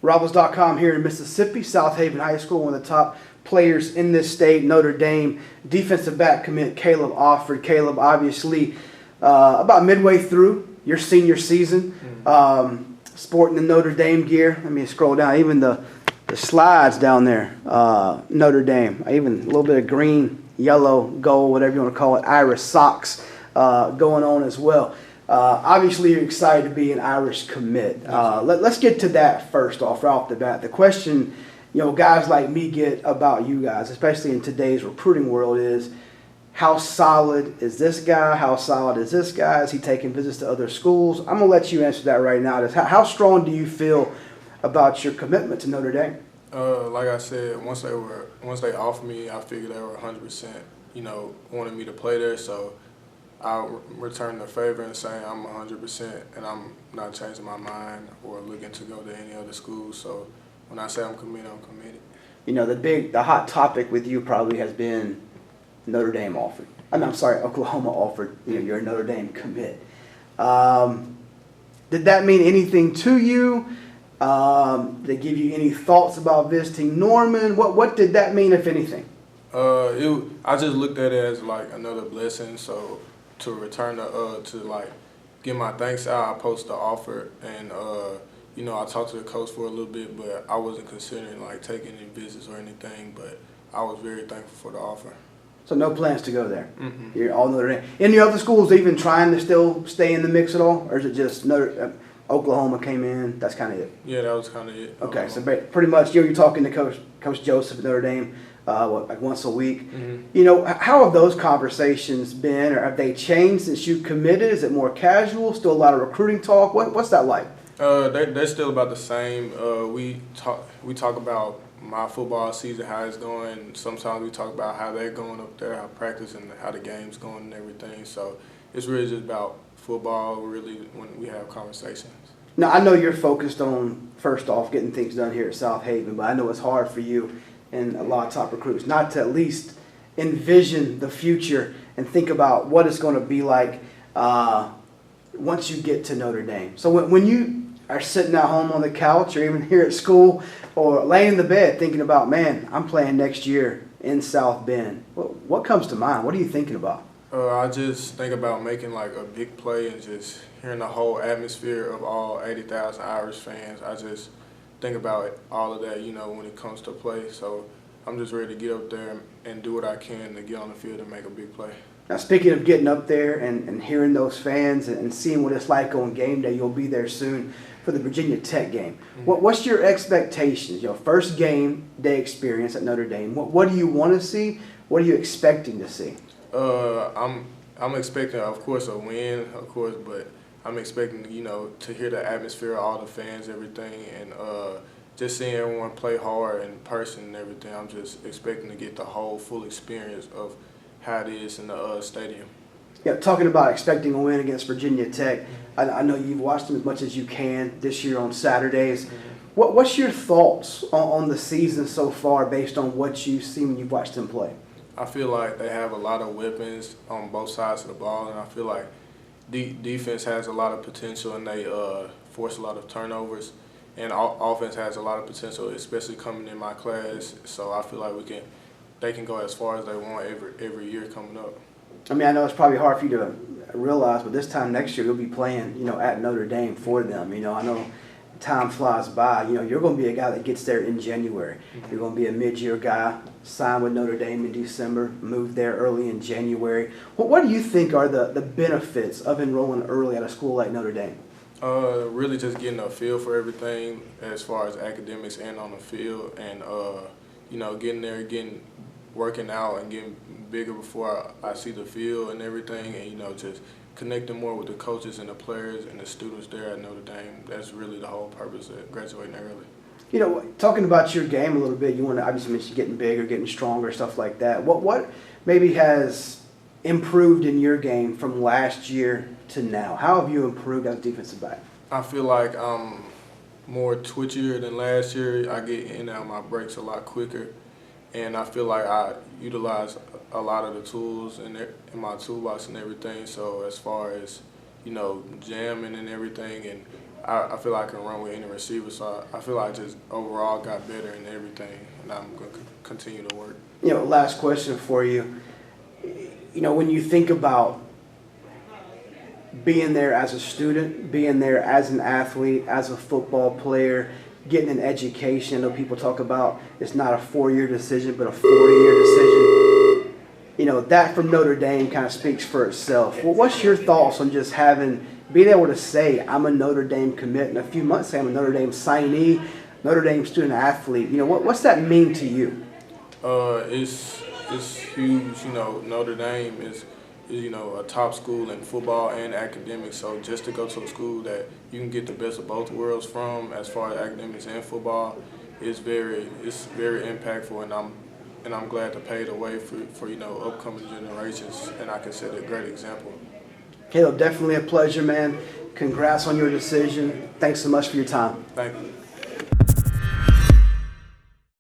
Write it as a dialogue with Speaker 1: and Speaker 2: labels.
Speaker 1: Rivals.com here in Mississippi, Southaven High School, one of the top players in this state, Notre Dame. Defensive back commit Caleb Offord. Caleb, obviously, about midway through your senior season, sporting the Notre Dame gear. Let me scroll down. Even the slides down there, Notre Dame. Even a little bit of green, yellow, gold, whatever you want to call it, Irish socks going on as well. Obviously, you're excited to be an Irish commit. Let's get to that first off, right off the bat. The question, guys like me get about you guys, especially in today's recruiting world, is how solid is this guy? How solid is this guy? Is he taking visits to other schools? I'm going to let you answer that right now. How strong do you feel about your commitment to Notre Dame?
Speaker 2: Like I said, once they offered me, I figured they were 100%, wanted me to play there. So I'll return the favor and say I'm 100% and I'm not changing my mind or looking to go to any other school. So when I say I'm committed, I'm committed.
Speaker 1: The hot topic with you probably has been Notre Dame offered. I'm sorry, Oklahoma offered. You're a Notre Dame commit. Did that mean anything to you? Did they give you any thoughts about visiting Norman? What did that mean, if anything?
Speaker 2: I just looked at it as like another blessing. So to return to get my thanks out, I posted the offer, and I talked to the coach for a little bit, but I wasn't considering taking any visits or anything. But I was very thankful for the offer.
Speaker 1: So no plans to go there. You're all Notre Dame. Any other schools even trying to still stay in the mix at all, or is it just Oklahoma came in? That's kind of it.
Speaker 2: Yeah, that was kind of it.
Speaker 1: Okay, so pretty much you're talking to Coach Joseph at Notre Dame. Once a week. How have those conversations been, or have they changed since you committed? Is it more casual? Still a lot of recruiting talk? What's that like?
Speaker 2: They're still about the same. We talk about my football season, how it's going. Sometimes we talk about how they're going up there, how practice and how the game's going and everything. So it's really just about football, really, when we have conversations.
Speaker 1: Now, I know you're focused on, first off, getting things done here at Southaven, but I know it's hard for you and a lot of top recruits not to at least envision the future and think about what it's going to be like once you get to Notre Dame. So when you are sitting at home on the couch or even here at school or laying in the bed thinking about, man, I'm playing next year in South Bend, what comes to mind? What are you thinking about?
Speaker 2: I just think about making a big play and just hearing the whole atmosphere of all 80,000 Irish fans. I just think about all of that, when it comes to play. So I'm just ready to get up there and do what I can to get on the field and make a big play.
Speaker 1: Now, speaking of getting up there and hearing those fans and seeing what it's like on game day, you'll be there soon for the Virginia Tech game. What's your expectations? Your first game day experience at Notre Dame. What do you want to see? What are you expecting to see?
Speaker 2: I'm expecting, of course, a win, of course, but I'm expecting, to hear the atmosphere of all the fans, everything, and just seeing everyone play hard in person and everything. I'm just expecting to get the whole full experience of how it is in the stadium.
Speaker 1: Yeah, talking about expecting a win against Virginia Tech, I know you've watched them as much as you can this year on Saturdays. What's your thoughts on the season so far based on what you've seen when you've watched them play?
Speaker 2: I feel like they have a lot of weapons on both sides of the ball, and I feel like defense has a lot of potential, and they force a lot of turnovers. And offense has a lot of potential, especially coming in my class. So I feel like they can go as far as they want every year coming up.
Speaker 1: I mean, I know it's probably hard for you to realize, but this time next year you'll be playing, at Notre Dame for them. I know time flies by. You're going to be a guy that gets there in January. You're going to be a mid-year guy, sign with Notre Dame in December, move there early in January. What do you think are the benefits of enrolling early at a school like Notre Dame?
Speaker 2: Really just getting a feel for everything as far as academics and on the field, and getting there, working out and getting bigger before I see the field and everything, and just connecting more with the coaches and the players and the students there at Notre Dame. That's really the whole purpose of graduating early.
Speaker 1: Talking about your game a little bit, you want to obviously mention getting bigger, getting stronger, stuff like that. What maybe has improved in your game from last year to now? How have you improved as a defensive back?
Speaker 2: I feel like I'm more twitchier than last year. I get in and out of my breaks a lot quicker, and I feel like I utilize a lot of the tools in my toolbox and everything. So as far as jamming and everything and I feel like I can run with any receiver. So I feel like I just overall got better in everything, and I'm going to continue to work.
Speaker 1: Last question for you. When you think about being there as a student, being there as an athlete, as a football player, getting an education. I know people talk about it's not a 4-year decision, but a 40-year decision. That from Notre Dame kind of speaks for itself. Well, what's your thoughts on just being able to say, I'm a Notre Dame commit, in a few months say I'm a Notre Dame signee, Notre Dame student athlete? What's that mean to you?
Speaker 2: It's huge. Notre Dame is a top school in football and academics. So just to go to a school that you can get the best of both worlds from, as far as academics and football, it's very impactful, and I'm glad to pave the way for upcoming generations, and I can set a great example.
Speaker 1: Caleb, definitely a pleasure, man. Congrats on your decision. Thanks so much for your time.
Speaker 2: Thank you.